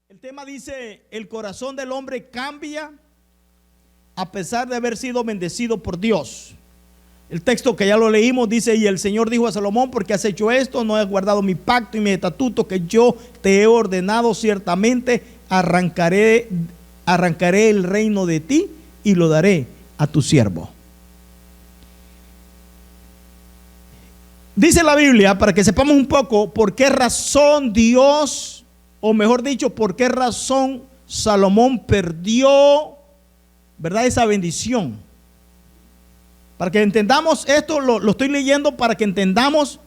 El tema dice, el corazón del hombre cambia a pesar de haber sido bendecido por Dios. El texto que ya lo leímos dice, y el Señor dijo a Salomón, porque has hecho esto, no has guardado mi pacto y mi estatuto que yo te he ordenado, ciertamente arrancaré el reino de ti y lo daré a tu siervo. Dice la Biblia, para que sepamos un poco por qué razón Dios, o mejor dicho, por qué razón Salomón perdió, ¿verdad?, esa bendición. Para que entendamos esto, lo estoy leyendo para que entendamos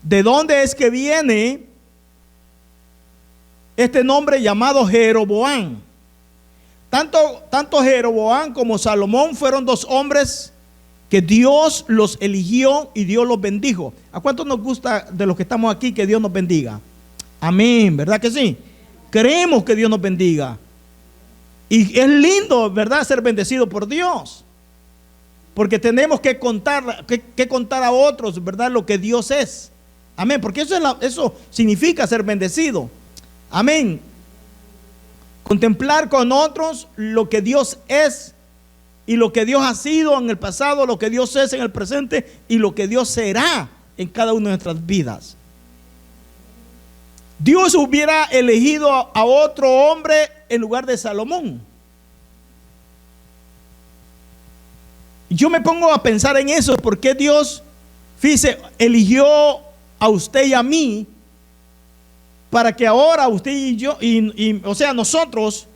de dónde es que viene este nombre llamado Jeroboam. Tanto Jeroboam como Salomón fueron dos hombres que Dios los eligió y Dios los bendijo. ¿A cuántos nos gusta de los que estamos aquí que Dios nos bendiga? Amén, ¿verdad que sí? Creemos que Dios nos bendiga. Y es lindo, ¿verdad?, ser bendecido por Dios. Porque tenemos que contar a otros, ¿verdad?, lo que Dios es. Amén, porque eso significa ser bendecido. Amén. Contemplar con otros lo que Dios es y lo que Dios ha sido en el pasado, lo que Dios es en el presente y lo que Dios será en cada una de nuestras vidas. Dios hubiera elegido a otro hombre en lugar de Salomón. Yo me pongo a pensar en eso, porque Dios, fíjese, eligió a usted y a mí para que ahora usted y yo, o sea, nosotros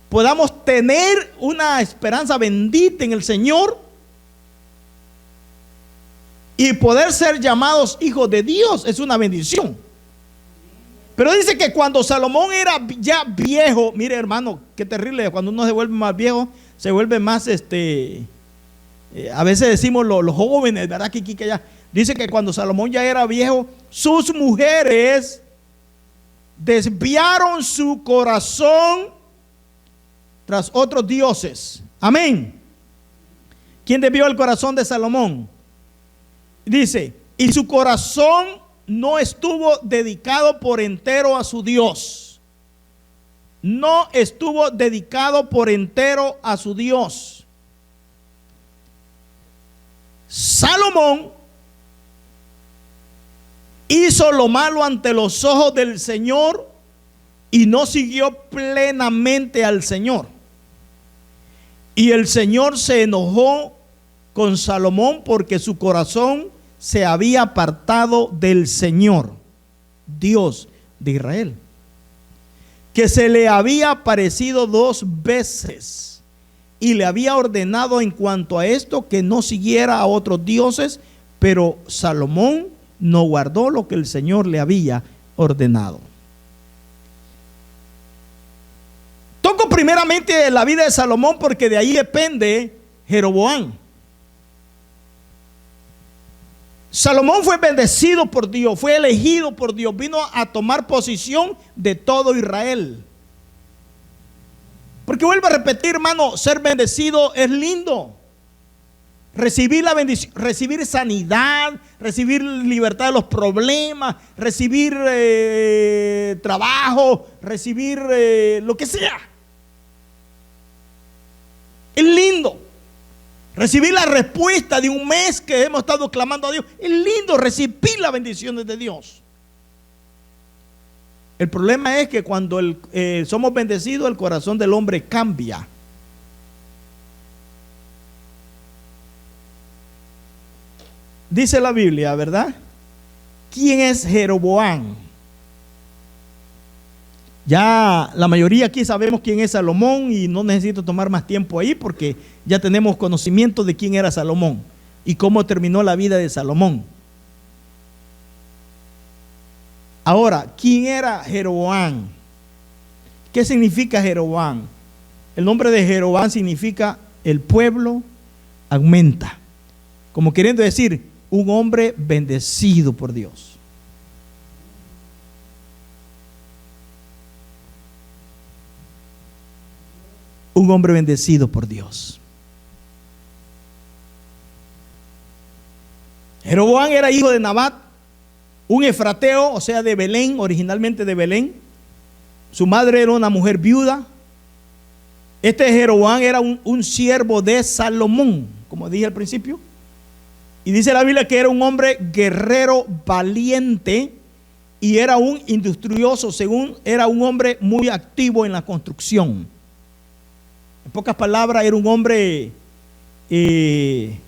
podamos tener una esperanza bendita en el Señor y poder ser llamados hijos de Dios. Es una bendición. Pero dice que cuando Salomón era ya viejo, mire hermano, qué terrible, cuando uno se vuelve más viejo, se vuelve más a veces decimos los jóvenes, ¿verdad? Que ya. Dice que cuando Salomón ya era viejo, sus mujeres desviaron su corazón tras otros dioses. Amén. ¿Quién desvió el corazón de Salomón? Dice, y su corazón no estuvo dedicado por entero a su Dios. No estuvo dedicado por entero a su Dios. Salomón hizo lo malo ante los ojos del Señor y no siguió plenamente al Señor. Y el Señor se enojó con Salomón porque su corazón se había apartado del Señor, Dios de Israel, que se le había aparecido 2 veces y le había ordenado en cuanto a esto que no siguiera a otros dioses, pero Salomón no guardó lo que el Señor le había ordenado. Toco primeramente la vida de Salomón porque de ahí depende Jeroboam. Salomón fue bendecido por Dios, fue elegido por Dios, vino a tomar posición de todo Israel. Porque vuelvo a repetir, hermano, ser bendecido es lindo. Recibir la bendición, recibir sanidad, recibir libertad de los problemas, recibir trabajo, recibir lo que sea. Es lindo. Recibir la respuesta de un mes que hemos estado clamando a Dios. Es lindo recibir las bendiciones de Dios. El problema es que cuando somos bendecidos, el corazón del hombre cambia. Dice la Biblia, ¿verdad? ¿Quién es Jeroboam? Ya la mayoría aquí sabemos quién es Salomón y no necesito tomar más tiempo ahí porque ya tenemos conocimiento de quién era Salomón y cómo terminó la vida de Salomón. Ahora, ¿quién era Jeroboam? ¿Qué significa Jeroboam? El nombre de Jeroboam significa el pueblo aumenta, como queriendo decir un hombre bendecido por Dios. Un hombre bendecido por Dios. Jeroboam era hijo de Nabat, un efrateo, o sea de Belén, originalmente de Belén. Su madre era una mujer viuda. Este Jeroboam era un siervo de Salomón, como dije al principio. Y dice la Biblia que era un hombre guerrero valiente y era un industrioso, según era un hombre muy activo en la construcción. En pocas palabras, era un hombre que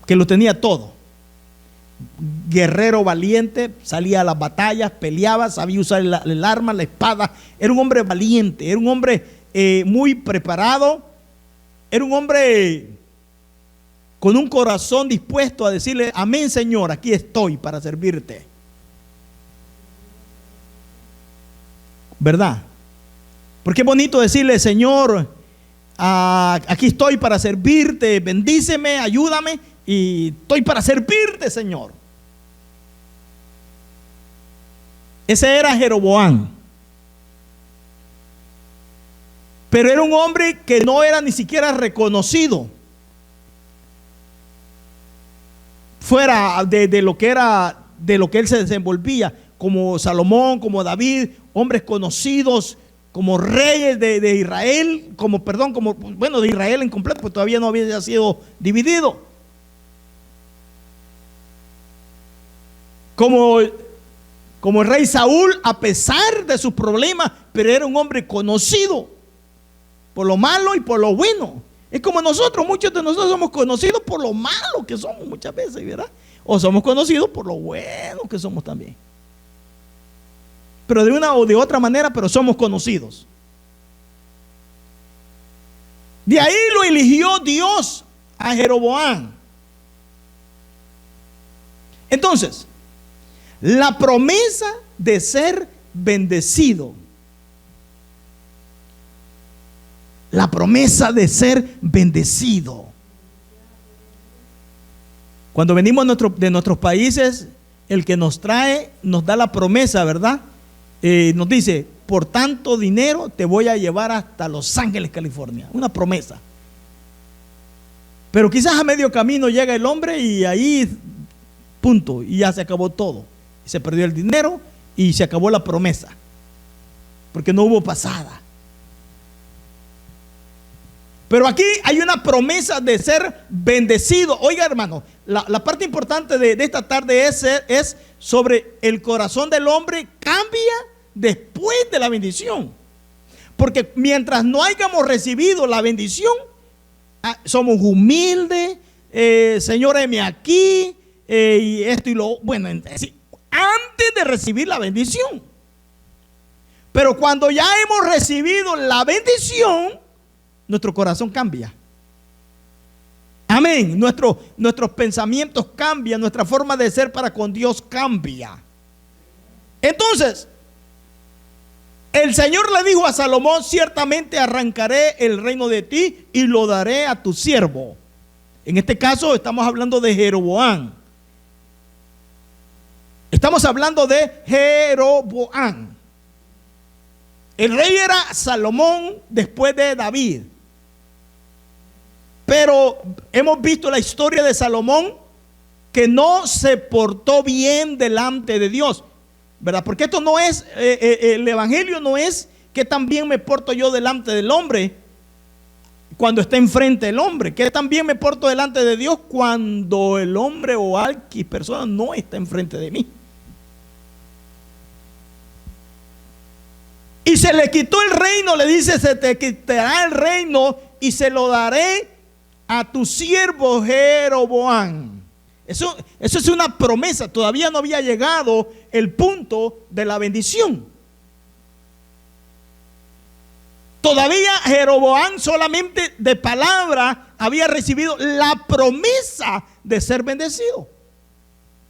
lo tenía todo. Guerrero valiente, salía a las batallas, peleaba, sabía usar el arma, la espada. Era un hombre valiente, era un hombre muy preparado, era un hombre con un corazón dispuesto a decirle: amén, Señor, aquí estoy para servirte. ¿Verdad? Porque es bonito decirle: Señor, aquí estoy para servirte, bendíceme, ayúdame, y estoy para servirte, Señor. Ese era Jeroboam. Pero era un hombre que no era ni siquiera reconocido fuera de lo que era, de lo que él se desenvolvía, como Salomón, como David, hombres conocidos como reyes de Israel, de Israel en completo, pues todavía no había sido dividido. Como el rey Saúl, a pesar de sus problemas, pero era un hombre conocido por lo malo y por lo bueno. Es como nosotros, muchos de nosotros somos conocidos por lo malo que somos muchas veces, ¿verdad? O somos conocidos por lo bueno que somos también. Pero de una o de otra manera, pero somos conocidos. De ahí lo eligió Dios a Jeroboam. Entonces, la promesa de ser bendecido. La promesa de ser bendecido. Cuando venimos de nuestros países, el que nos trae nos da la promesa, ¿verdad? Nos dice: por tanto dinero te voy a llevar hasta Los Ángeles, California. Una promesa. Pero quizás a medio camino llega el hombre y ahí, punto, y ya se acabó todo. Se perdió el dinero y se acabó la promesa, porque no hubo pasada. Pero aquí hay una promesa de ser bendecido. Oiga, hermano, la parte importante de esta tarde es sobre el corazón del hombre cambia después de la bendición. Porque mientras no hayamos recibido la bendición, somos humildes, Señor, heme aquí, y esto y lo bueno, antes de recibir la bendición. Pero cuando ya hemos recibido la bendición, nuestro corazón cambia. Amén. Nuestros pensamientos cambian, nuestra forma de ser para con Dios cambia. Entonces, el Señor le dijo a Salomón: ciertamente arrancaré el reino de ti y lo daré a tu siervo. En este caso estamos hablando de Jeroboam. Estamos hablando de Jeroboam. El rey era Salomón después de David. Pero hemos visto la historia de Salomón, que no se portó bien delante de Dios, ¿verdad? Porque esto no es, el evangelio no es que tan bien me porto yo delante del hombre cuando está enfrente del hombre, que tan bien me porto delante de Dios cuando el hombre o alguna persona no está enfrente de mí. Y se le quitó el reino, le dice: se te quitará el reino y se lo daré a tu siervo Jeroboam. Eso es una promesa. Todavía no había llegado el punto de la bendición. Todavía Jeroboam solamente de palabra había recibido la promesa de ser bendecido,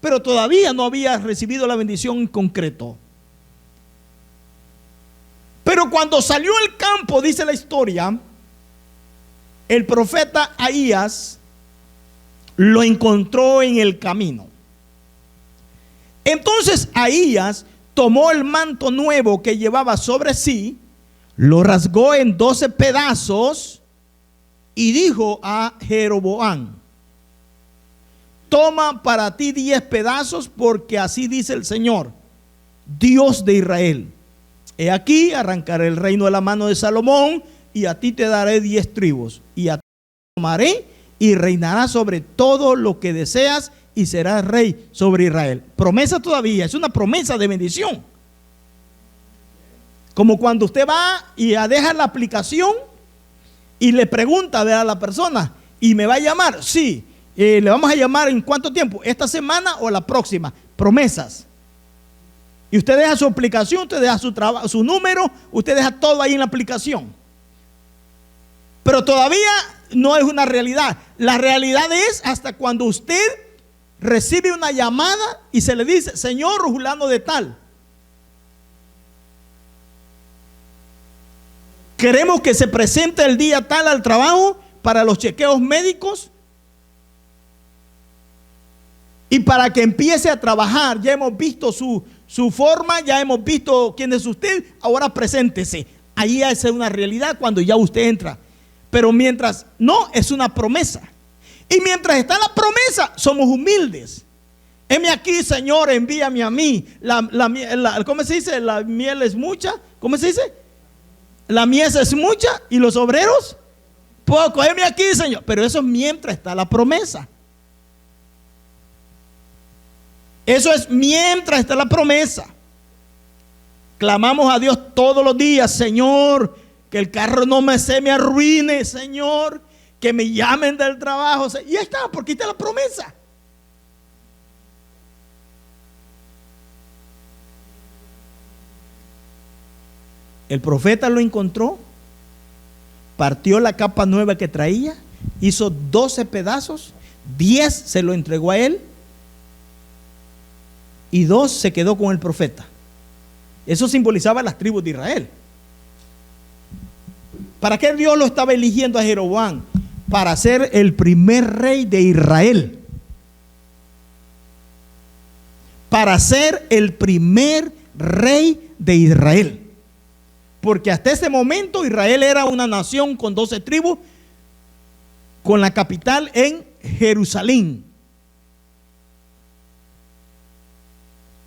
pero todavía no había recibido la bendición en concreto. Pero cuando salió al campo, dice la historia, el profeta Ahías lo encontró en el camino. Entonces Ahías tomó el manto nuevo que llevaba sobre sí, lo rasgó en 12 pedazos y dijo a Jeroboam: toma para ti 10 pedazos, porque así dice el Señor: Dios de Israel. He aquí, arrancaré el reino de la mano de Salomón, y a ti te daré 10 tribus, y a ti te tomaré, y reinarás sobre todo lo que deseas, y serás rey sobre Israel. Promesa todavía, es una promesa de bendición. Como cuando usted va y deja la aplicación y le pregunta a la persona, ¿y me va a llamar? Sí. ¿Le vamos a llamar en cuánto tiempo? ¿Esta semana o la próxima? Promesas. Y usted deja su aplicación, usted deja su trabajo, su número, usted deja todo ahí en la aplicación. Pero todavía no es una realidad. La realidad es hasta cuando usted recibe una llamada y se le dice, señor fulano de tal, queremos que se presente el día tal al trabajo para los chequeos médicos y para que empiece a trabajar. Ya hemos visto su forma, ya hemos visto quién es usted, ahora preséntese. Ahí es una realidad cuando ya usted entra. Pero mientras no, es una promesa. Y mientras está la promesa, somos humildes. Heme aquí, Señor, envíame a mí. ¿Cómo se dice? La miel es mucha. ¿Cómo se dice? La mies es mucha y los obreros poco. Heme aquí, Señor. Pero eso es mientras está la promesa. Eso es mientras está la promesa. Clamamos a Dios todos los días, Señor, que el carro no se me arruine, Señor, que me llamen del trabajo. Y ahí está, porque está la promesa. El profeta lo encontró, partió la capa nueva que traía, hizo 12 pedazos, 10 se lo entregó a él y 2 se quedó con el profeta. Eso simbolizaba las tribus de Israel. ¿Para qué Dios lo estaba eligiendo a Jeroboam? Para ser el primer rey de Israel. Para ser el primer rey de Israel. Porque hasta ese momento Israel era una nación con 12 tribus, con la capital en Jerusalén.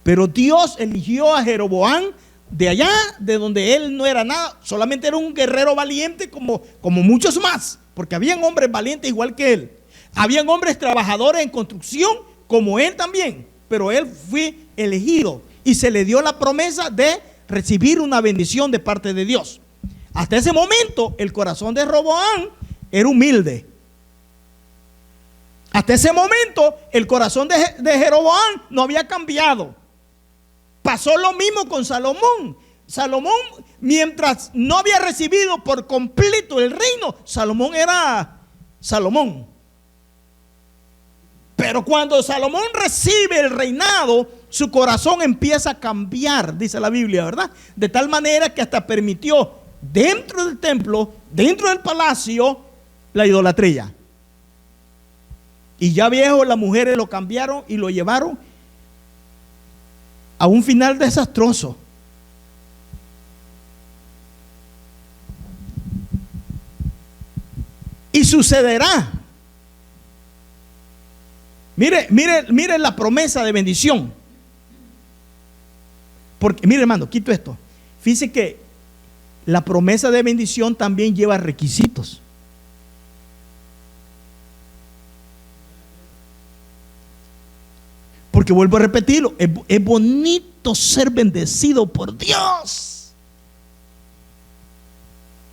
Pero Dios eligió a Jeroboam de allá, de donde él no era nada, solamente era un guerrero valiente como muchos más, porque habían hombres valientes igual que él. Habían hombres trabajadores en construcción como él también, pero él fue elegido y se le dio la promesa de recibir una bendición de parte de Dios. Hasta ese momento el corazón de Roboam era humilde. Hasta ese momento el corazón de Jeroboam no había cambiado. Pasó lo mismo con Salomón. Salomón, mientras no había recibido por completo el reino, Salomón era Salomón. Pero cuando Salomón recibe el reinado, su corazón empieza a cambiar, dice la Biblia, ¿verdad? De tal manera que hasta permitió dentro del templo, dentro del palacio, la idolatría. Y ya viejo, las mujeres lo cambiaron y lo llevaron a un final desastroso. Y sucederá. Mire la promesa de bendición. Porque, mire hermano, quito esto. Fíjese que la promesa de bendición también lleva requisitos. Porque vuelvo a repetirlo, es bonito ser bendecido por Dios.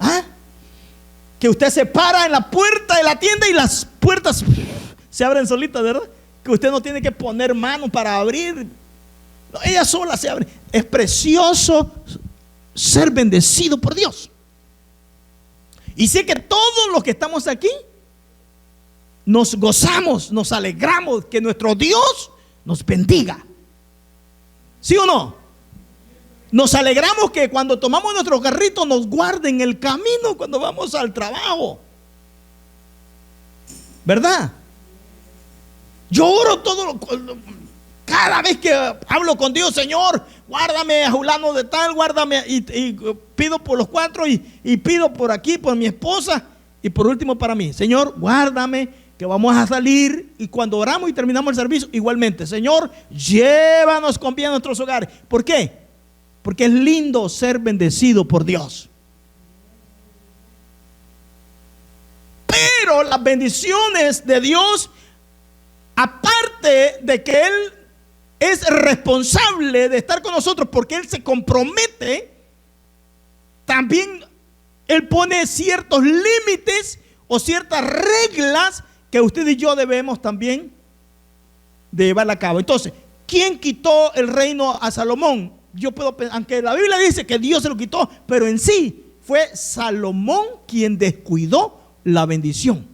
¿Ah? Que usted se para en la puerta de la tienda y las puertas se abren solitas, ¿verdad? Que usted no tiene que poner mano para abrir. No, ellas solas se abren. Es precioso ser bendecido por Dios. Y sé que todos los que estamos aquí nos gozamos, nos alegramos que nuestro Dios nos bendiga. ¿Sí o no? Nos alegramos que cuando tomamos nuestro carrito nos guarden el camino cuando vamos al trabajo, ¿verdad? Yo oro cada vez que hablo con Dios, Señor, guárdame a fulano de tal, guárdame, y pido por los 4 y pido por aquí, por mi esposa, y por último para mí, Señor, guárdame, que vamos a salir y cuando oramos y terminamos el servicio, igualmente, Señor, llévanos con bien a nuestros hogares. ¿Por qué? Porque es lindo ser bendecido por Dios. Pero las bendiciones de Dios, aparte de que Él es responsable de estar con nosotros porque Él se compromete, también Él pone ciertos límites o ciertas reglas que usted y yo debemos también de llevar a cabo. Entonces, ¿quién quitó el reino a Salomón? Yo puedo pensar, aunque la Biblia dice que Dios se lo quitó, pero en sí fue Salomón quien descuidó la bendición.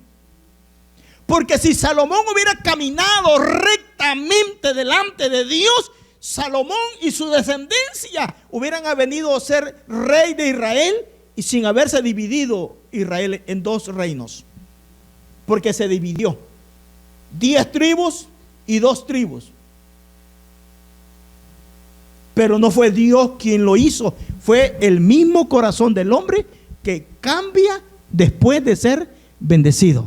Porque si Salomón hubiera caminado rectamente delante de Dios, Salomón y su descendencia hubieran venido a ser rey de Israel y sin haberse dividido Israel en dos reinos. Porque se dividió 10 tribus y 2 tribus. Pero no fue Dios quien lo hizo, fue el mismo corazón del hombre que cambia después de ser bendecido.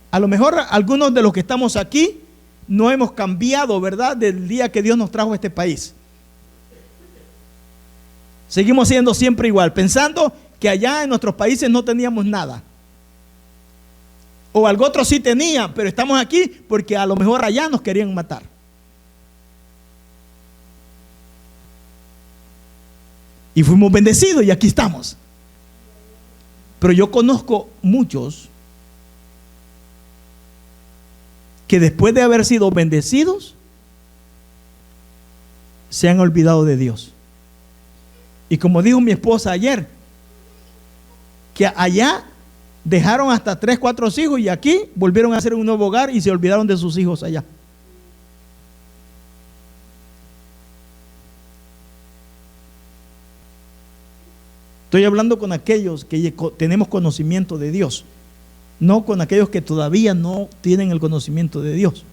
A lo mejor algunos de los que estamos aquí no hemos cambiado, ¿verdad?, del día que Dios nos trajo a este país. Seguimos siendo siempre igual, pensando que allá en nuestros países no teníamos nada. O algo otro sí tenía, pero estamos aquí porque a lo mejor allá nos querían matar. Y fuimos bendecidos y aquí estamos. Pero yo conozco muchos que después de haber sido bendecidos se han olvidado de Dios. Y como dijo mi esposa ayer, que allá dejaron hasta 3, 4 hijos y aquí volvieron a hacer un nuevo hogar y se olvidaron de sus hijos allá. Estoy hablando con aquellos que tenemos conocimiento de Dios, no con aquellos que todavía no tienen el conocimiento de Dios.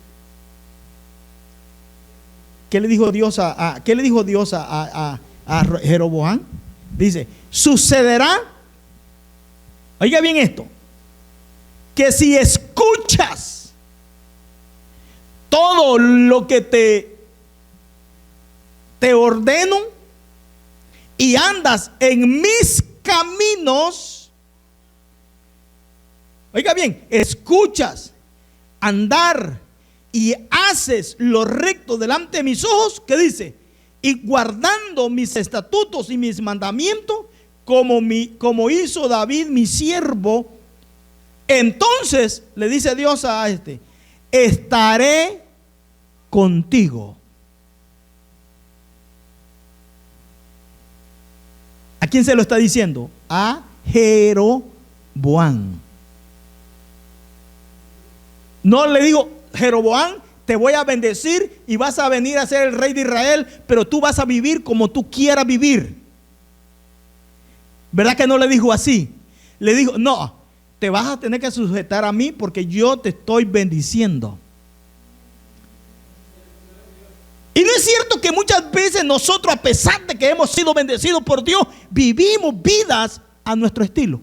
¿Qué le dijo Dios a Jeroboam? Dice, sucederá, oiga bien esto, que si escuchas todo lo que te ordeno y andas en mis caminos, oiga bien, escuchas, andar y haces lo recto delante de mis ojos, ¿qué dice? Y guardando mis estatutos y mis mandamientos, como hizo David mi siervo, entonces le dice Dios a estaré contigo. ¿A quién se lo está diciendo? A Jeroboam. No le digo, Jeroboam, te voy a bendecir y vas a venir a ser el rey de Israel, pero tú vas a vivir como tú quieras vivir. ¿Verdad que no le dijo así? Le dijo, no, te vas a tener que sujetar a mí porque yo te estoy bendiciendo. Y no es cierto que muchas veces nosotros, a pesar de que hemos sido bendecidos por Dios, vivimos vidas a nuestro estilo.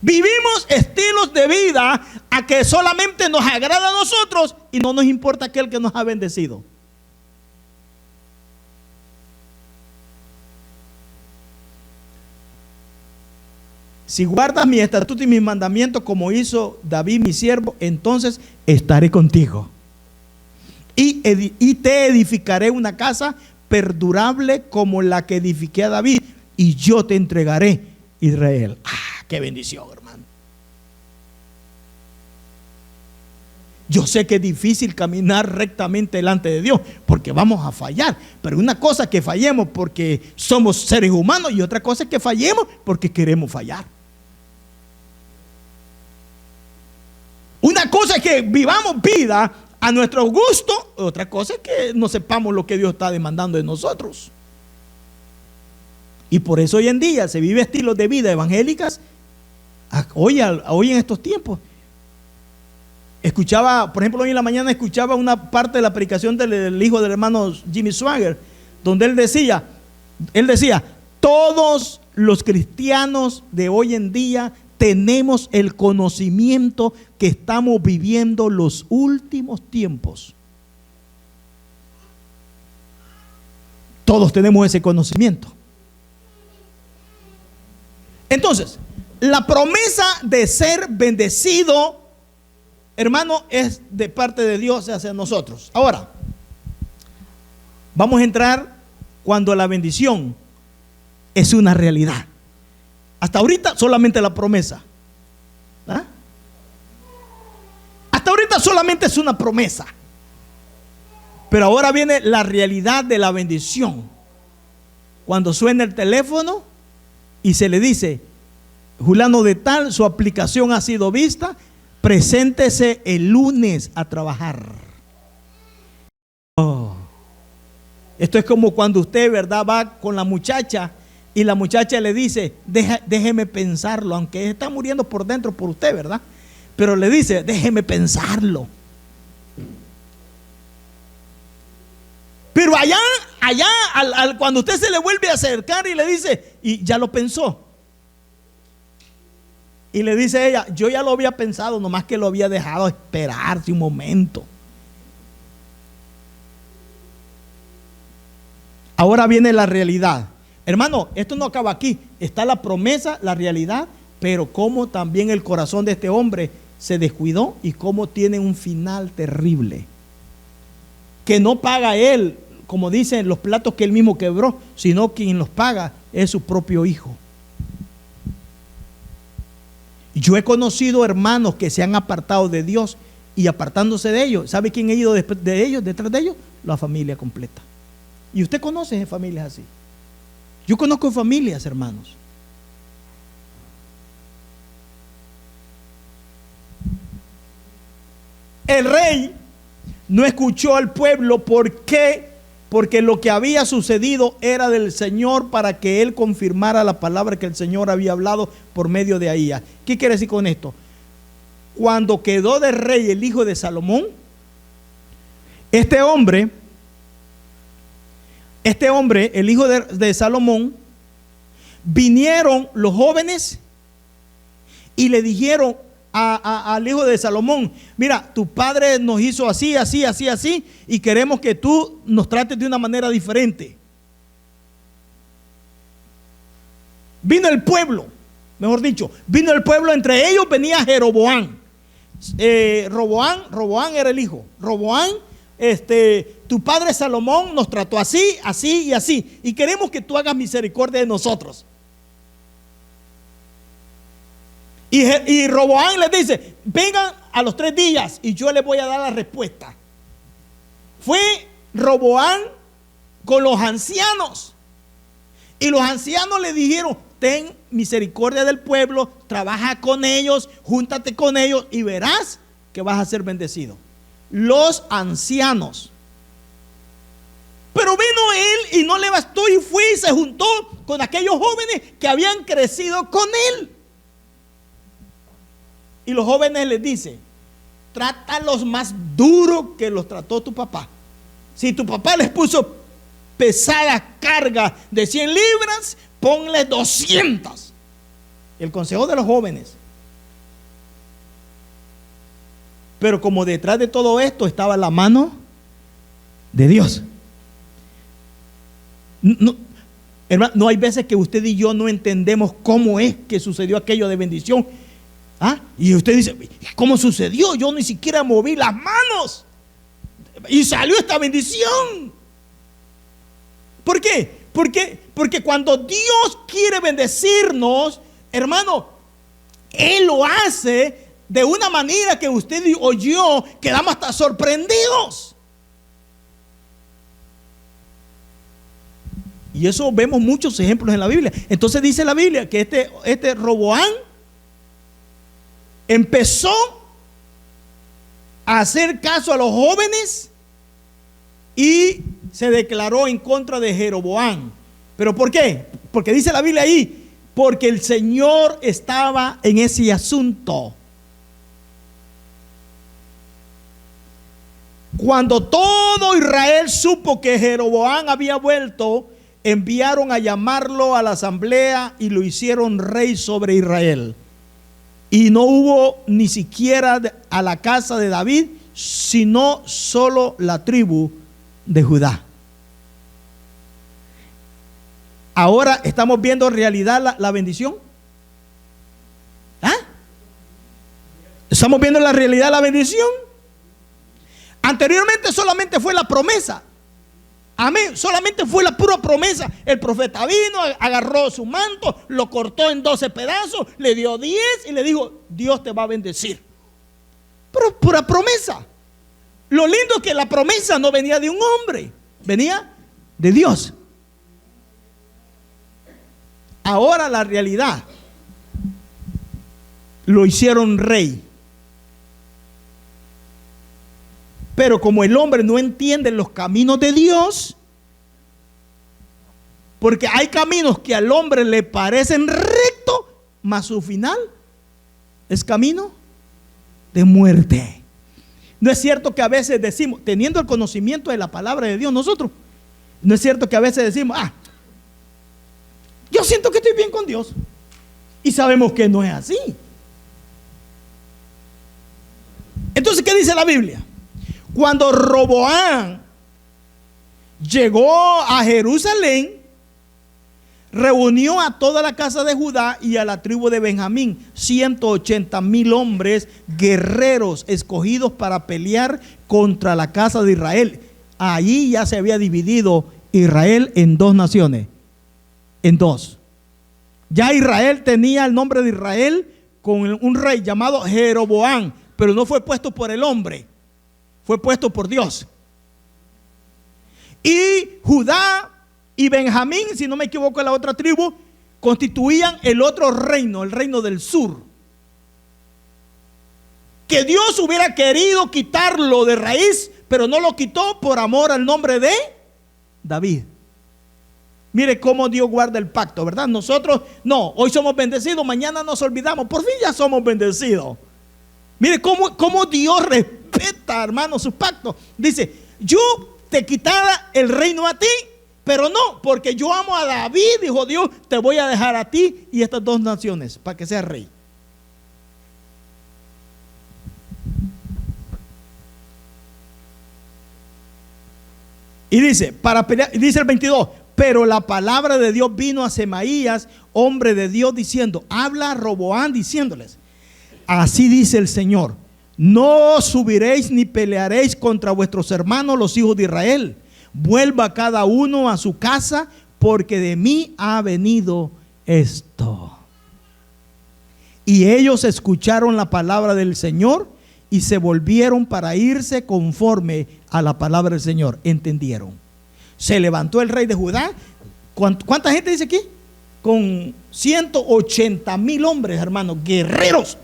Vivimos estilos de vida a que solamente nos agrada a nosotros y no nos importa aquel que nos ha bendecido. Si guardas mi estatuto y mis mandamientos como hizo David mi siervo, entonces estaré contigo. Y te edificaré una casa perdurable como la que edifiqué a David, y yo te entregaré Israel. ¡Ah, qué bendición, hermano! Yo sé que es difícil caminar rectamente delante de Dios porque vamos a fallar, pero una cosa es que fallemos porque somos seres humanos y otra cosa es que fallemos porque queremos fallar. Una cosa es que vivamos vida a nuestro gusto, otra cosa es que no sepamos lo que Dios está demandando de nosotros. Y por eso hoy en día se vive estilos de vida evangélicas. Hoy en estos tiempos escuchaba, por ejemplo, hoy en la mañana escuchaba una parte de la predicación del hijo del hermano Jimmy Swaggart, donde él decía, todos los cristianos de hoy en día tenemos el conocimiento que estamos viviendo los últimos tiempos. Todos tenemos ese conocimiento. Entonces, la promesa de ser bendecido, hermano, es de parte de Dios hacia nosotros. Ahora, vamos a entrar cuando la bendición es una realidad. Hasta ahorita solamente la promesa. ¿Ah? Hasta ahorita solamente es una promesa. Pero ahora viene la realidad de la bendición. Cuando suena el teléfono y se le dice: fulano de tal, su aplicación ha sido vista, preséntese el lunes a trabajar. Oh. Esto es como cuando usted, ¿verdad?, va con la muchacha y la muchacha le dice: déjeme pensarlo, aunque está muriendo por dentro por usted, ¿verdad? Pero le dice: déjeme pensarlo. Pero allá, cuando usted se le vuelve a acercar y le dice: y ya lo pensó. Y le dice ella: yo ya lo había pensado, nomás que lo había dejado esperarse un momento. Ahora viene la realidad. Hermano, esto no acaba aquí. Está la promesa, la realidad, pero cómo también el corazón de este hombre se descuidó y cómo tiene un final terrible. Que no paga él, como dicen, los platos que él mismo quebró, sino quien los paga es su propio hijo. Yo he conocido hermanos que se han apartado de Dios y apartándose de ellos. ¿Sabe quién ha ido detrás de ellos? La familia completa. Y usted conoce familias así. Yo conozco familias, hermanos. El rey no escuchó al pueblo. ¿Por qué? Porque lo que había sucedido era del Señor, para que él confirmara la palabra que el Señor había hablado por medio de Ahías. ¿Qué quiere decir con esto? Cuando quedó de rey el hijo de Salomón, este hombre, el hijo de Salomón, vinieron los jóvenes y le dijeron al hijo de Salomón: mira, tu padre nos hizo así, así, así, así, y queremos que tú nos trates de una manera diferente. Vino el pueblo, mejor dicho, vino el pueblo. Entre ellos venía Jeroboam. Roboam era el hijo. Roboam, tu padre Salomón nos trató así, así y así, y queremos que tú hagas misericordia de nosotros. Y Roboam les dice: vengan a los 3 días y yo les voy a dar la respuesta. Fue Roboam con los ancianos, y los ancianos le dijeron: ten misericordia del pueblo, trabaja con ellos, júntate con ellos y verás que vas a ser bendecido. Los ancianos. Pero vino él y no le bastó, y fue y se juntó con aquellos jóvenes que habían crecido con él. Y los jóvenes les dicen: trátalos más duro que los trató tu papá. Si tu papá les puso pesada carga de 100 libras, ponle 200. El consejo de los jóvenes. Pero como detrás de todo esto estaba la mano de Dios. No, hermano, no hay veces que usted y yo no entendemos cómo es que sucedió aquello de bendición. ¿Ah? Y usted dice: ¿cómo sucedió? Yo ni siquiera moví las manos y salió esta bendición. ¿Por qué? Porque cuando Dios quiere bendecirnos, hermano, Él lo hace de una manera que usted o yo quedamos hasta sorprendidos. Y eso vemos muchos ejemplos en la Biblia. Entonces dice la Biblia que este Roboam empezó a hacer caso a los jóvenes y se declaró en contra de Jeroboam. ¿Pero por qué? Porque dice la Biblia ahí: porque el Señor estaba en ese asunto. Cuando todo Israel supo que Jeroboam había vuelto, enviaron a llamarlo a la asamblea y lo hicieron rey sobre Israel. Y no hubo ni siquiera a la casa de David, sino solo la tribu de Judá. Ahora estamos viendo en realidad la bendición. ¿Ah? ¿Estamos viendo la realidad la bendición? Anteriormente solamente fue la promesa. Amén. Solamente fue la pura promesa. El profeta vino, agarró su manto, lo cortó en 12 pedazos, le dio 10 y le dijo: Dios te va a bendecir. Pero pura promesa. Lo lindo es que la promesa no venía de un hombre, venía de Dios. Ahora la realidad, lo hicieron rey. Pero como el hombre no entiende los caminos de Dios, porque hay caminos que al hombre le parecen rectos, mas su final es camino de muerte. No es cierto que a veces decimos, teniendo el conocimiento de la palabra de Dios nosotros, no es cierto que a veces decimos: yo siento que estoy bien con Dios, y sabemos que no es así. Entonces, ¿qué dice la Biblia? Cuando Roboam llegó a Jerusalén, reunió a toda la casa de Judá y a la tribu de Benjamín, 180,000 hombres guerreros escogidos para pelear contra la casa de Israel. Allí ya se había dividido Israel en dos naciones, en dos. Ya Israel tenía el nombre de Israel con un rey llamado Jeroboam, pero no fue puesto por el hombre, fue puesto por Dios. Y Judá y Benjamín, si no me equivoco, la otra tribu, constituían el otro reino, el reino del sur, que Dios hubiera querido quitarlo de raíz, pero no lo quitó por amor al nombre de David. Mire cómo Dios guarda el pacto, ¿verdad? Nosotros, no, hoy somos bendecidos, mañana nos olvidamos, por fin ya somos bendecidos. Mire cómo Dios respeta, hermano, sus pactos. Dice: yo te quitara el reino a ti, pero no, porque yo amo a David, dijo Dios, te voy a dejar a ti y estas dos naciones para que seas rey. Y dice, para pelear, dice el 22, pero la palabra de Dios vino a Semaías, hombre de Dios, diciendo: habla a Roboam diciéndoles: así dice el Señor, no subiréis ni pelearéis contra vuestros hermanos los hijos de Israel. Vuelva cada uno a su casa, porque de mí ha venido esto. Y ellos escucharon la palabra del Señor y se volvieron para irse conforme a la palabra del Señor. Entendieron. Se levantó el rey de Judá. ¿Cuánta gente dice aquí? Con 180,000 hombres, hermanos, guerreros,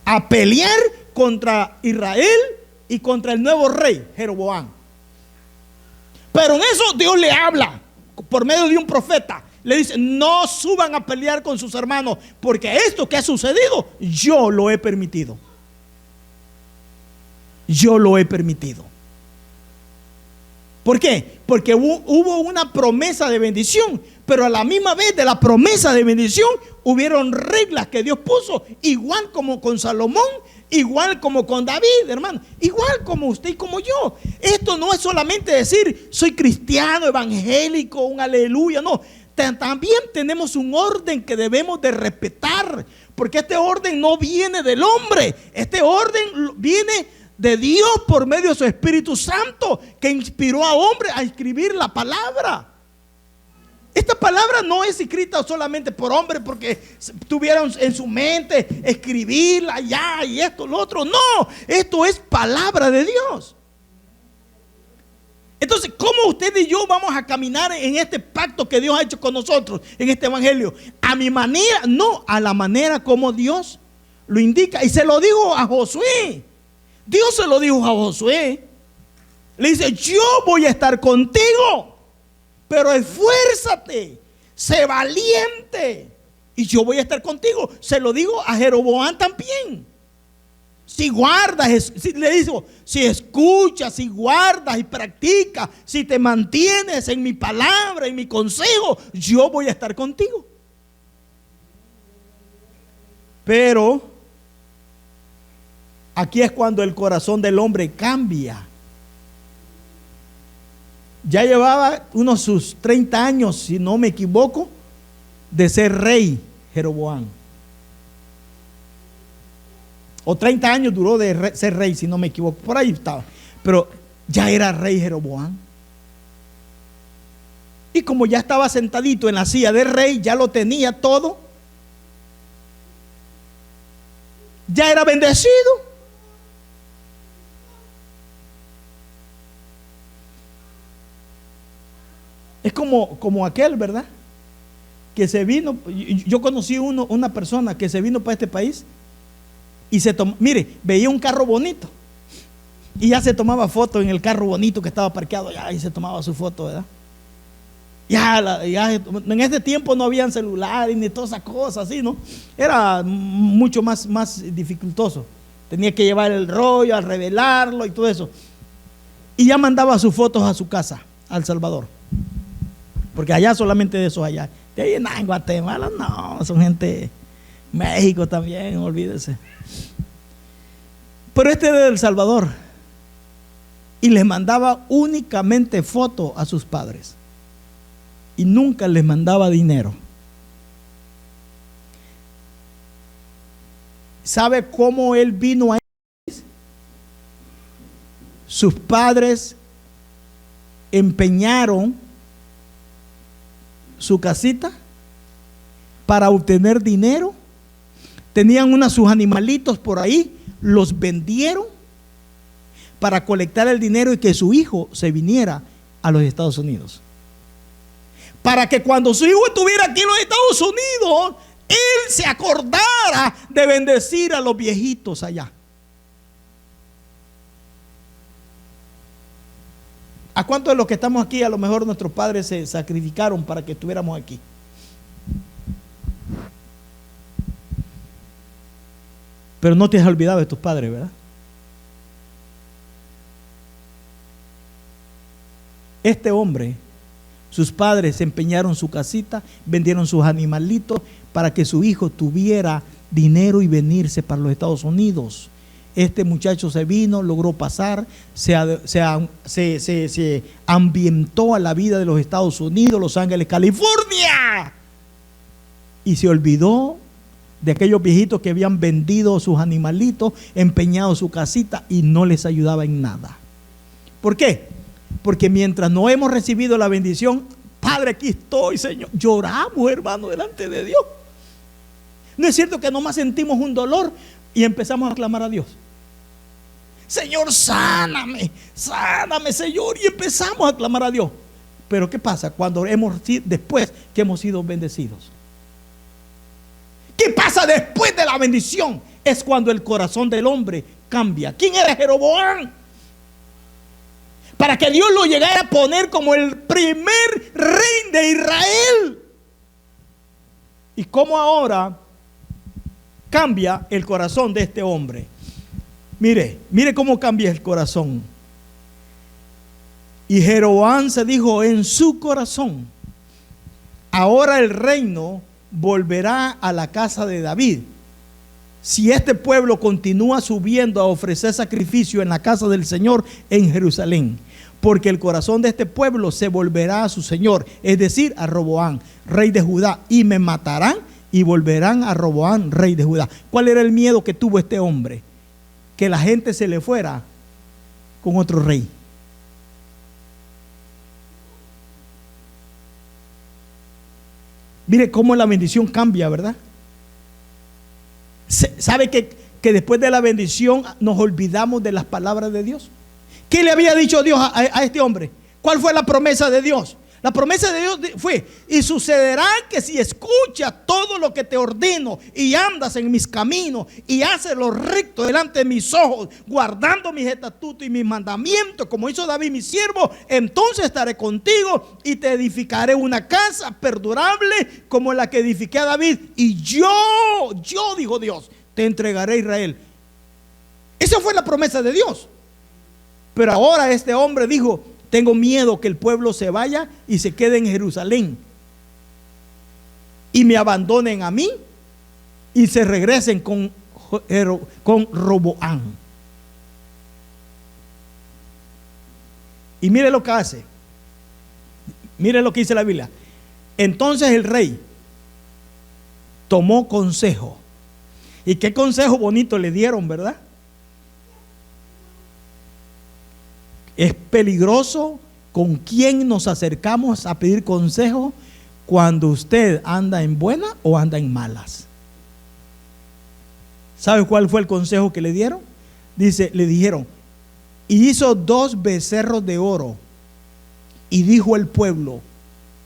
a pelear contra Israel y contra el nuevo rey Jeroboam. Pero en eso Dios le habla por medio de un profeta. Le dice: no suban a pelear con sus hermanos, porque esto que ha sucedido yo lo he permitido. Yo lo he permitido. ¿Por qué? Porque hubo una promesa de bendición, pero a la misma vez de la promesa de bendición hubieron reglas que Dios puso, igual como con Salomón, igual como con David, hermano, igual como usted y como yo. Esto no es solamente decir soy cristiano, evangélico, un aleluya, no. También tenemos un orden que debemos de respetar, porque este orden no viene del hombre, este orden viene de Dios por medio de su Espíritu Santo, que inspiró a hombres a escribir la palabra. Esta palabra no es escrita solamente por hombres porque tuvieron en su mente escribirla ya y esto, lo otro. No, esto es palabra de Dios. Entonces, ¿cómo usted y yo vamos a caminar en este pacto que Dios ha hecho con nosotros, en este evangelio? ¿A mi manera? No, a la manera como Dios lo indica. Y se lo dijo a Josué. Dios se lo dijo a Josué. Le dice: yo voy a estar contigo, pero esfuérzate, sé valiente, y yo voy a estar contigo. Se lo digo a Jeroboam también. Si guardas, le digo, si escuchas, si guardas y practicas, si te mantienes en mi palabra, en mi consejo, yo voy a estar contigo. Pero aquí es cuando el corazón del hombre cambia. Ya llevaba unos sus 30 años, si no me equivoco, de ser rey Jeroboam. O 30 años duró de ser rey, si no me equivoco. Por ahí estaba. Pero ya era rey Jeroboam. Y como ya estaba sentadito en la silla de rey, ya lo tenía todo. Ya era bendecido. Es como aquel, ¿verdad? Que se vino. Yo conocí una persona que se vino para este país. Y mire, veía un carro bonito y ya se tomaba foto en el carro bonito que estaba parqueado allá y se tomaba su foto, ¿verdad? Ya en ese tiempo no habían celulares ni todas esas cosas así, ¿no? Era mucho más dificultoso. Tenía que llevar el rollo, a revelarlo y todo eso. Y ya mandaba sus fotos a su casa, a El Salvador. Porque allá solamente de esos allá. De ahí en Guatemala no, son gente. México también, olvídese. Pero este de El Salvador. Y les mandaba únicamente fotos a sus padres. Y nunca les mandaba dinero. ¿Sabe cómo él vino a ellos? Sus padres empeñaron su casita para obtener dinero. Tenían sus animalitos por ahí, los vendieron para colectar el dinero y que su hijo se viniera a los Estados Unidos. Para que cuando su hijo estuviera aquí en los Estados Unidos, él se acordara de bendecir a los viejitos allá. ¿A cuántos de los que estamos aquí, a lo mejor nuestros padres se sacrificaron para que estuviéramos aquí? Pero no te has olvidado de tus padres, ¿verdad? Este hombre, sus padres empeñaron su casita, vendieron sus animalitos para que su hijo tuviera dinero y venirse para los Estados Unidos. Este muchacho se vino, logró pasar, se ambientó a la vida de los Estados Unidos, Los Ángeles, California, y se olvidó de aquellos viejitos que habían vendido sus animalitos, empeñado su casita y no les ayudaba en nada. ¿Por qué? Porque mientras no hemos recibido la bendición, Padre, aquí estoy, Señor, lloramos, hermano, delante de Dios. ¿No es cierto que nomás sentimos un dolor y empezamos a clamar a Dios? Señor, sáname, sáname, Señor, y empezamos a clamar a Dios. Pero ¿qué pasa después que hemos sido bendecidos? ¿Qué pasa después de la bendición? Es cuando el corazón del hombre cambia. ¿Quién era Jeroboam? Para que Dios lo llegara a poner como el primer rey de Israel. ¿Y cómo ahora cambia el corazón de este hombre? Mire cómo cambia el corazón. Y Jeroboam se dijo en su corazón: ahora el reino volverá a la casa de David. Si este pueblo continúa subiendo a ofrecer sacrificio en la casa del Señor en Jerusalén, porque el corazón de este pueblo se volverá a su Señor, es decir, a Roboam, rey de Judá, y me matarán y volverán a Roboam, rey de Judá. ¿Cuál era el miedo que tuvo este hombre? Que la gente se le fuera con otro rey. Mire cómo la bendición cambia, ¿verdad? ¿Sabe que después de la bendición nos olvidamos de las palabras de Dios? ¿Qué le había dicho Dios a este hombre? ¿Cuál fue la promesa de Dios? La promesa de Dios fue: y sucederá que si escuchas todo lo que te ordeno y andas en mis caminos y haces lo recto delante de mis ojos, guardando mis estatutos y mis mandamientos, como hizo David mi siervo, entonces estaré contigo y te edificaré una casa perdurable como la que edifiqué a David, y yo, dijo Dios, te entregaré a Israel. Esa fue la promesa de Dios. Pero ahora este hombre dijo: tengo miedo que el pueblo se vaya y se quede en Jerusalén y me abandonen a mí y se regresen con Roboam. Y mire lo que hace. Mire lo que dice la Biblia. Entonces el rey tomó consejo. Y qué consejo bonito le dieron, ¿verdad? Es peligroso con quién nos acercamos a pedir consejo cuando usted anda en buenas o anda en malas. ¿Sabe cuál fue el consejo que le dieron? Dice, le dijeron: y hizo 2 becerros de oro, y dijo el pueblo: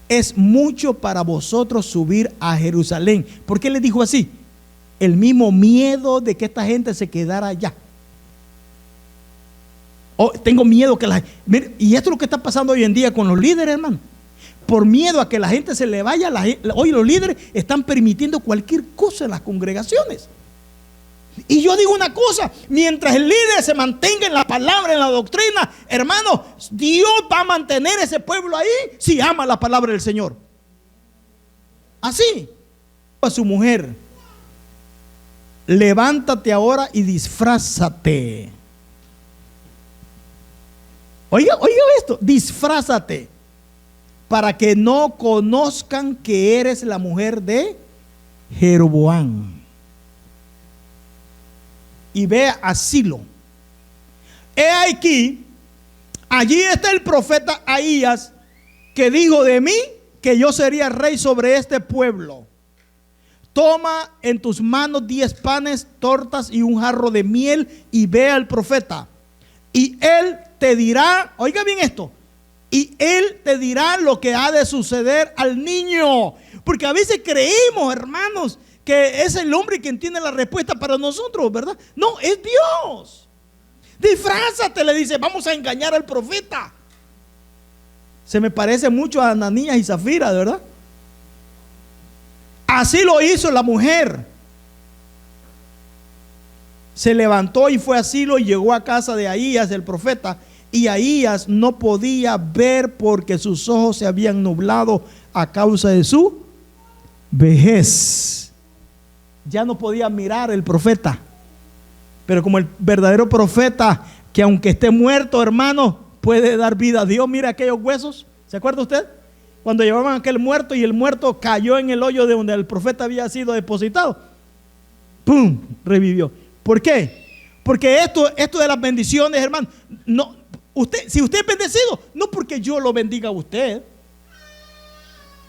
es mucho para vosotros subir a Jerusalén. ¿Por qué le dijo así? El mismo miedo de que esta gente se quedara allá. Oh, tengo miedo que la... Mire, y esto es lo que está pasando hoy en día con los líderes, hermano. Por miedo a que la gente se le vaya, hoy los líderes están permitiendo cualquier cosa en las congregaciones. Y yo digo una cosa: mientras el líder se mantenga en la palabra, en la doctrina, hermano, Dios va a mantener ese pueblo ahí si ama la palabra del Señor. Así. A su mujer: levántate ahora y disfrázate. Oiga esto: disfrázate, para que no conozcan que eres la mujer de Jeroboam. Y ve a Silo. He aquí, allí está el profeta Ahías, que dijo de mí que yo sería rey sobre este pueblo. Toma en tus manos 10 panes, tortas y un jarro de miel, y ve al profeta. Y él te dirá, oiga bien esto, y él te dirá lo que ha de suceder al niño. Porque a veces creemos, hermanos, que es el hombre quien tiene la respuesta para nosotros, ¿verdad? No, es Dios. Disfrázate, le dice, vamos a engañar al profeta. Se me parece mucho a Ananías y Zafira, ¿verdad? Así lo hizo la mujer. Se levantó y fue a Silo y llegó a casa de Ahías el profeta. Y Ahías no podía ver porque sus ojos se habían nublado a causa de su vejez. Ya no podía mirar el profeta. Pero como el verdadero profeta, que aunque esté muerto, hermano, puede dar vida a Dios. Mira aquellos huesos. ¿Se acuerda usted? Cuando llevaban a aquel muerto y el muerto cayó en el hoyo de donde el profeta había sido depositado. ¡Pum! Revivió. ¿Por qué? Porque esto de las bendiciones, hermano, no, si usted es bendecido, no porque yo lo bendiga a usted.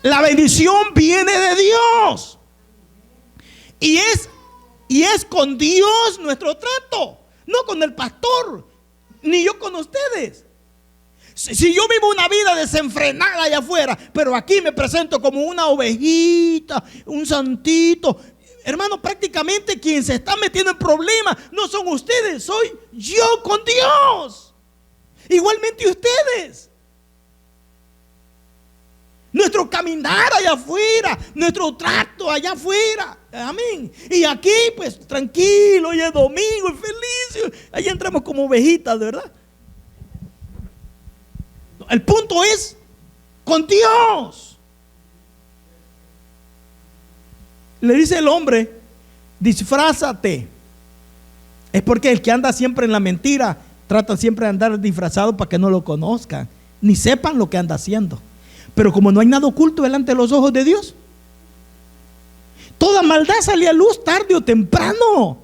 La bendición viene de Dios. Y es con Dios nuestro trato, no con el pastor, ni yo con ustedes. Si yo vivo una vida desenfrenada allá afuera, pero aquí me presento como una ovejita, un santito, hermano, prácticamente quien se está metiendo en problemas no son ustedes, soy yo con Dios. Igualmente ustedes. Nuestro caminar allá afuera, nuestro trato allá afuera, amén. Y aquí pues tranquilo, hoy es domingo y feliz. Allá entramos como ovejitas, de verdad. El punto es con Dios. Le dice el hombre: disfrázate. Es porque el que anda siempre en la mentira trata siempre de andar disfrazado para que no lo conozcan, ni sepan lo que anda haciendo. Pero como no hay nada oculto delante de los ojos de Dios, toda maldad sale a luz tarde o temprano.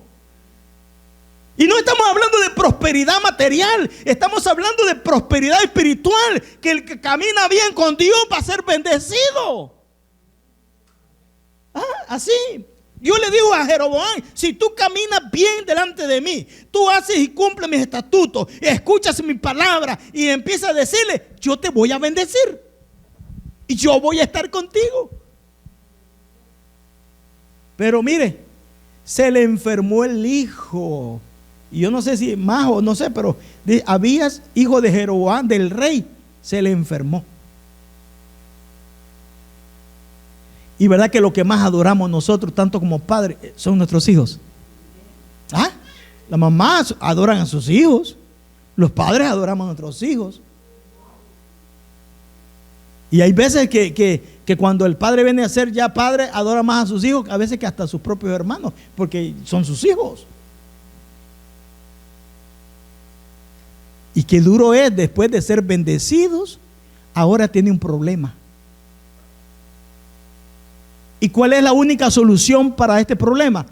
Y no estamos hablando de prosperidad material, estamos hablando de prosperidad espiritual, que el que camina bien con Dios va a ser bendecido. Así. Yo le digo a Jeroboam: si tú caminas bien delante de mí, tú haces y cumples mis estatutos, escuchas mi palabra y empiezas a decirle, yo te voy a bendecir. Y yo voy a estar contigo. Pero mire, se le enfermó el hijo. Y yo no sé si más o no sé, pero Abías, hijo de Jeroboam, del rey, se le enfermó. Y verdad que lo que más adoramos nosotros, tanto como padres, son nuestros hijos. ¿Ah? Las mamás adoran a sus hijos. Los padres adoramos a nuestros hijos. Y hay veces que cuando el padre viene a ser ya padre, adora más a sus hijos, a veces que hasta a sus propios hermanos, porque son sus hijos. Y qué duro es, después de ser bendecidos, ahora tiene un problema. ¿Y cuál es la única solución para este problema?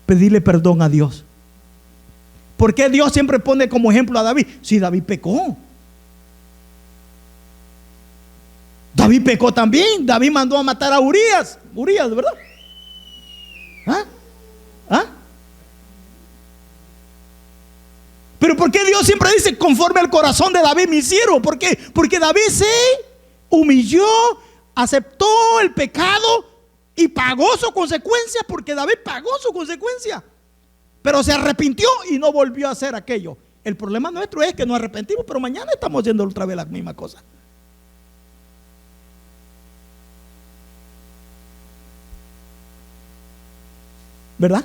Pedirle perdón a Dios. ¿Por qué Dios siempre pone como ejemplo a David? Si David pecó. David pecó también. David mandó a matar a Urías. Urías, ¿verdad? ¿Ah? ¿Ah? Pero ¿por qué Dios siempre dice conforme al corazón de David, mi siervo? ¿Por qué? Porque David se humilló, aceptó el pecado y pagó su consecuencia, porque David pagó su consecuencia. Pero se arrepintió y no volvió a hacer aquello. El problema nuestro es que nos arrepentimos, pero mañana estamos haciendo otra vez la misma cosa. ¿Verdad?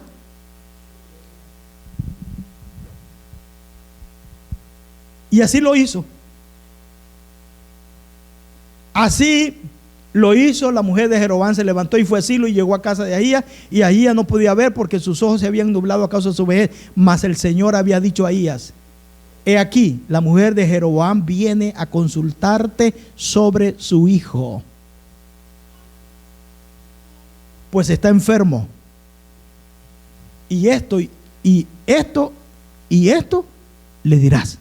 Y así lo hizo. Así lo hizo. La mujer de Jeroboam se levantó y fue a Silo y llegó a casa de Ahías. Y Ahías no podía ver porque sus ojos se habían nublado a causa de su vejez. Mas el Señor había dicho a Ahías: he aquí, la mujer de Jeroboam viene a consultarte sobre su hijo, pues está enfermo. Y esto le dirás.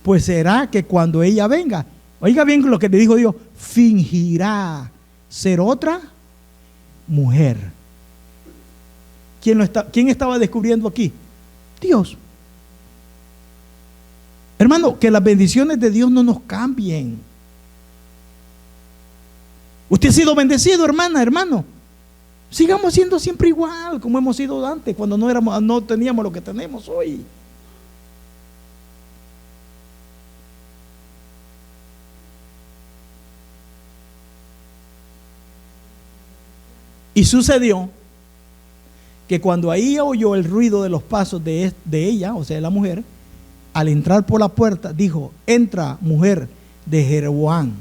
Pues será que cuando ella venga, oiga bien lo que le dijo Dios, fingirá ser otra mujer. ¿Quién estaba descubriendo aquí? Dios. Hermano, que las bendiciones de Dios no nos cambien. Usted ha sido bendecido, hermana, hermano. Sigamos siendo siempre igual como hemos sido antes, cuando no teníamos lo que tenemos hoy. Y sucedió que cuando ahí oyó el ruido de los pasos de ella, o sea, de la mujer, al entrar por la puerta, dijo: entra, mujer de Jeroboam,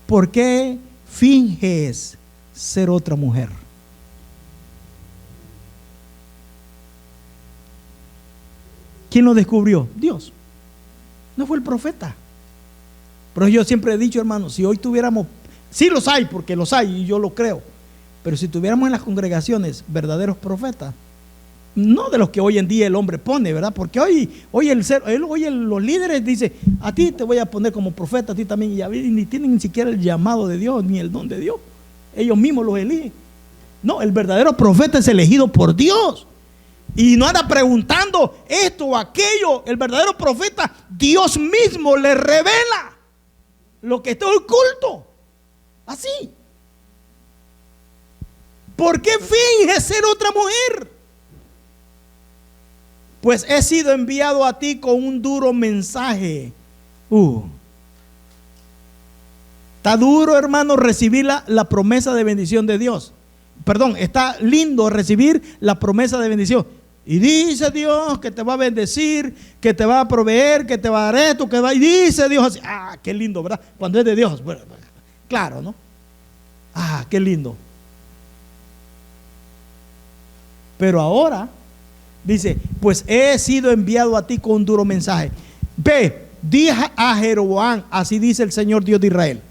¿por qué finges ser otra mujer? ¿Quién lo descubrió? Dios. No fue el profeta. Pero yo siempre he dicho, hermano, si hoy tuviéramos, sí los hay, porque los hay y yo lo creo, pero si tuviéramos en las congregaciones verdaderos profetas, no de los que hoy en día el hombre pone, ¿verdad? Porque hoy los líderes dicen: a ti te voy a poner como profeta, a ti también, y ni tienen ni siquiera el llamado de Dios, ni el don de Dios. Ellos mismos los eligen. No, el verdadero profeta es elegido por Dios. Y no anda preguntando esto o aquello. El verdadero profeta, Dios mismo le revela lo que está oculto. Así. ¿Por qué finges ser otra mujer? Pues he sido enviado a ti con un duro mensaje. Está duro, hermano, recibir la promesa de bendición de Dios. Perdón, está lindo recibir la promesa de bendición. Y dice Dios que te va a bendecir, que te va a proveer, que te va a dar esto, y dice Dios así. Ah, qué lindo, ¿verdad? Cuando es de Dios, bueno, claro, ¿no? Ah, qué lindo. Pero ahora dice: pues he sido enviado a ti con un duro mensaje. Ve, di a Jeroboam, así dice el Señor Dios de Israel: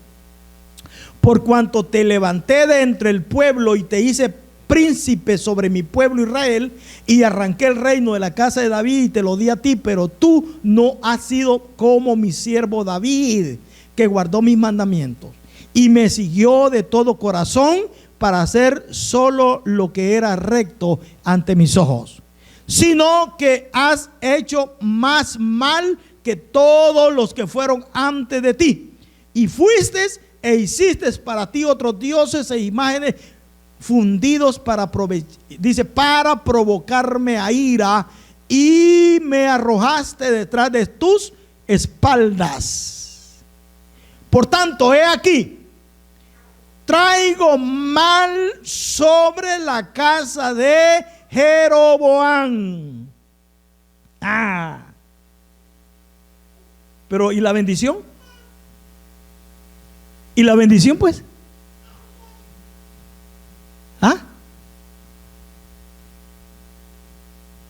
por cuanto te levanté de entre el pueblo y te hice príncipe sobre mi pueblo Israel, y arranqué el reino de la casa de David y te lo di a ti, pero tú no has sido como mi siervo David, que guardó mis mandamientos y me siguió de todo corazón para hacer solo lo que era recto ante mis ojos, sino que has hecho más mal que todos los que fueron antes de ti, y fuiste e hiciste para ti otros dioses e imágenes fundidos para provocarme a ira, y me arrojaste detrás de tus espaldas. Por tanto, he aquí, traigo mal sobre la casa de Jeroboam. Pero ¿y la bendición? ¿Y la bendición pues?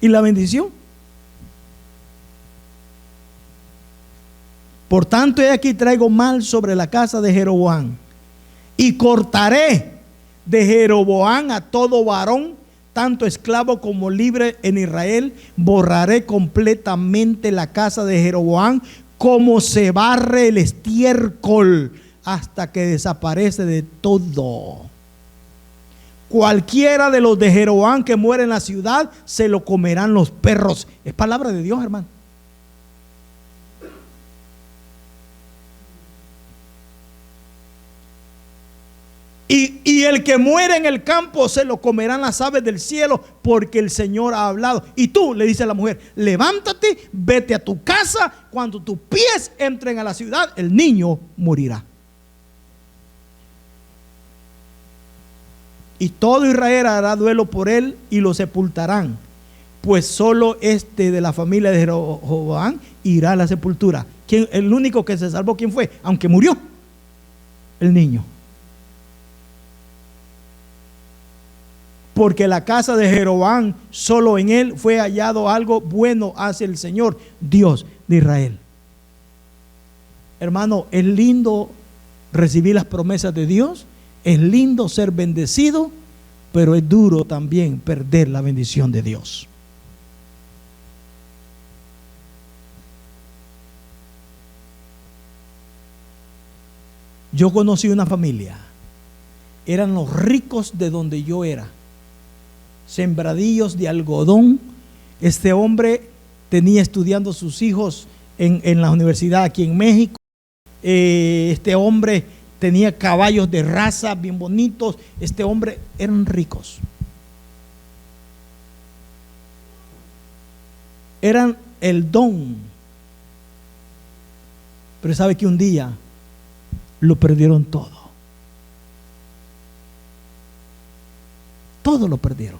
¿Y la bendición? Por tanto, he aquí traigo mal sobre la casa de Jeroboam, y cortaré de Jeroboam a todo varón, tanto esclavo como libre en Israel. Borraré completamente la casa de Jeroboam, como se barre el estiércol, hasta que desaparece de todo. Cualquiera de los de Jeroboam que muere en la ciudad, se lo comerán los perros. Es palabra de Dios, hermano. Y el que muere en el campo, se lo comerán las aves del cielo, porque el Señor ha hablado. Y tú, le dice a la mujer, levántate, vete a tu casa. Cuando tus pies entren a la ciudad, el niño morirá. Y todo Israel hará duelo por él y lo sepultarán, pues solo este de la familia de Jeroboam irá a la sepultura. El único que se salvó, ¿quién fue? Aunque murió, el niño. Porque la casa de Jeroboam, solo en él fue hallado algo bueno hacia el Señor, Dios de Israel. Hermano, es lindo recibir las promesas de Dios. Es lindo ser bendecido, pero es duro también perder la bendición de Dios. Yo conocí una familia, eran los ricos de donde yo era, sembradillos de algodón. Este hombre tenía estudiando sus hijos en la universidad aquí en México. Este hombre tenía caballos de raza bien bonitos. Este hombre eran ricos. Eran el don. Pero sabe que un día lo perdieron todo. Todo lo perdieron.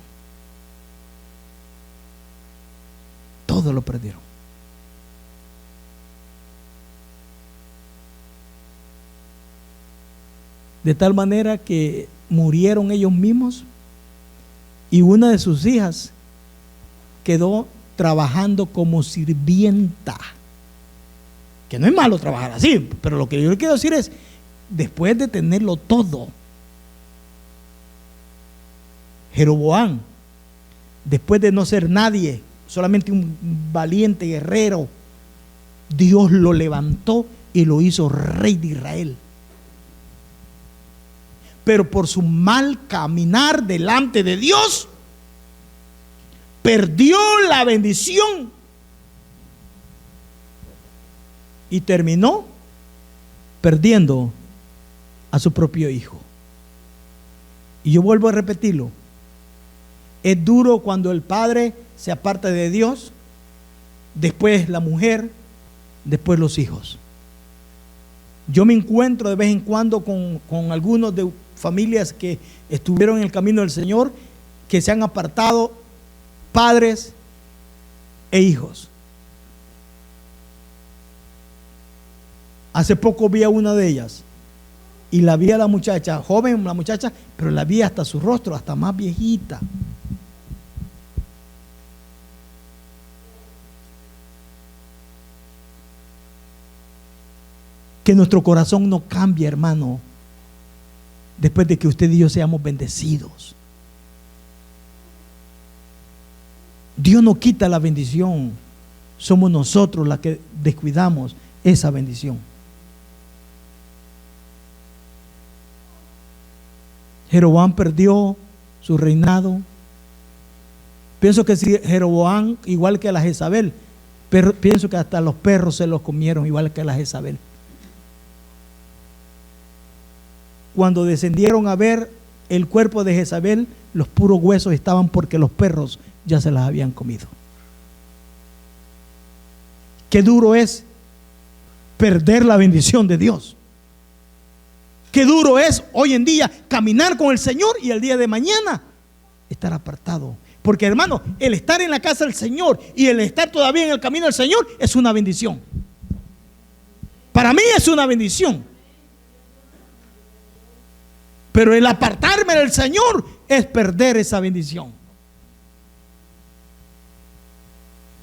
Todo lo perdieron. De tal manera que murieron ellos mismos, y una de sus hijas quedó trabajando como sirvienta. Que no es malo trabajar así, pero lo que yo le quiero decir es, después de tenerlo todo, Jeroboam, después de no ser nadie, solamente un valiente guerrero, Dios lo levantó y lo hizo rey de Israel. Pero por su mal caminar delante de Dios, perdió la bendición y terminó perdiendo a su propio hijo. Y yo vuelvo a repetirlo, es duro cuando el padre se aparta de Dios, después la mujer, después los hijos. Yo me encuentro de vez en cuando con algunos de familias que estuvieron en el camino del Señor, que se han apartado, padres e hijos. Hace poco vi a una de ellas y la vi a la muchacha, joven la muchacha, pero la vi hasta su rostro, hasta más viejita. Que nuestro corazón no cambie, hermano, después de que usted y yo seamos bendecidos. Dios no quita la bendición, somos nosotros los que descuidamos esa bendición. Jeroboam perdió su reinado. Pienso que si Jeroboam, igual que a la Jezabel, pienso que hasta los perros se los comieron, igual que a la Jezabel. Cuando descendieron a ver el cuerpo de Jezabel, los puros huesos estaban porque los perros ya se las habían comido. Qué duro es perder la bendición de Dios. Qué duro es hoy en día caminar con el Señor y el día de mañana estar apartado. Porque, hermano, el estar en la casa del Señor y el estar todavía en el camino del Señor es una bendición. Para mí es una bendición. Pero el apartarme del Señor es perder esa bendición.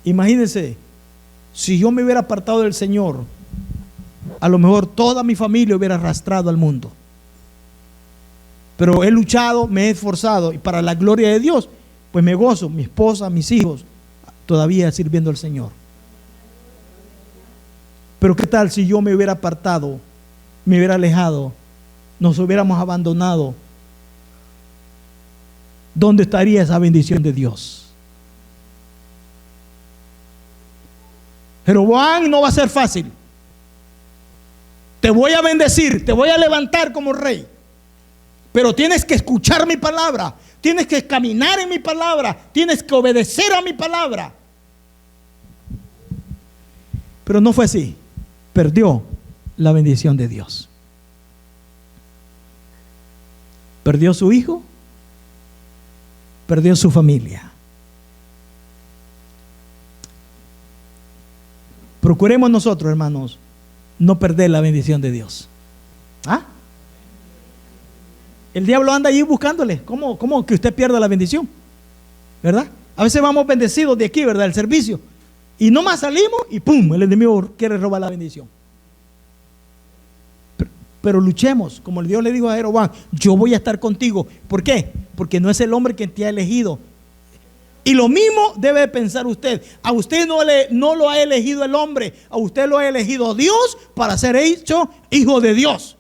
Imagínense, si yo me hubiera apartado del Señor, a lo mejor toda mi familia hubiera arrastrado al mundo. Pero he luchado, me he esforzado, y para la gloria de Dios, pues me gozo, mi esposa, mis hijos, todavía sirviendo al Señor. Pero ¿qué tal si yo me hubiera apartado, me hubiera alejado, nos hubiéramos abandonado? ¿Dónde estaría esa bendición de Dios? Jeroboam, no va a ser fácil. Te voy a bendecir, te voy a levantar como rey, pero tienes que escuchar mi palabra, tienes que caminar en mi palabra, tienes que obedecer a mi palabra. Pero no fue así. Perdió la bendición de Dios. Perdió su hijo, perdió su familia. Procuremos nosotros, hermanos, no perder la bendición de Dios. ¿Ah? El diablo anda allí buscándole. ¿Cómo que usted pierda la bendición? ¿Verdad? A veces vamos bendecidos de aquí, ¿verdad? El servicio. Y nomás salimos y ¡pum! El enemigo quiere robar la bendición. Pero luchemos, como Dios le dijo a Jeroboam, yo voy a estar contigo. ¿Por qué? Porque no es el hombre quien te ha elegido. Y lo mismo debe pensar usted. A usted no lo ha elegido el hombre, a usted lo ha elegido Dios para ser hecho hijo de Dios.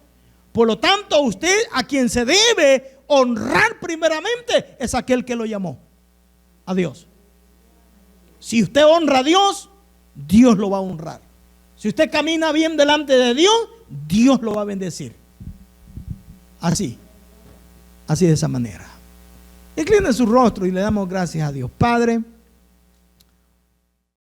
Por lo tanto, usted a quien se debe honrar primeramente es aquel que lo llamó, a Dios. Si usted honra a Dios, Dios lo va a honrar. Si usted camina bien delante de Dios, Dios lo va a bendecir. Así de esa manera. Inclinen su rostro y le damos gracias a Dios. Padre,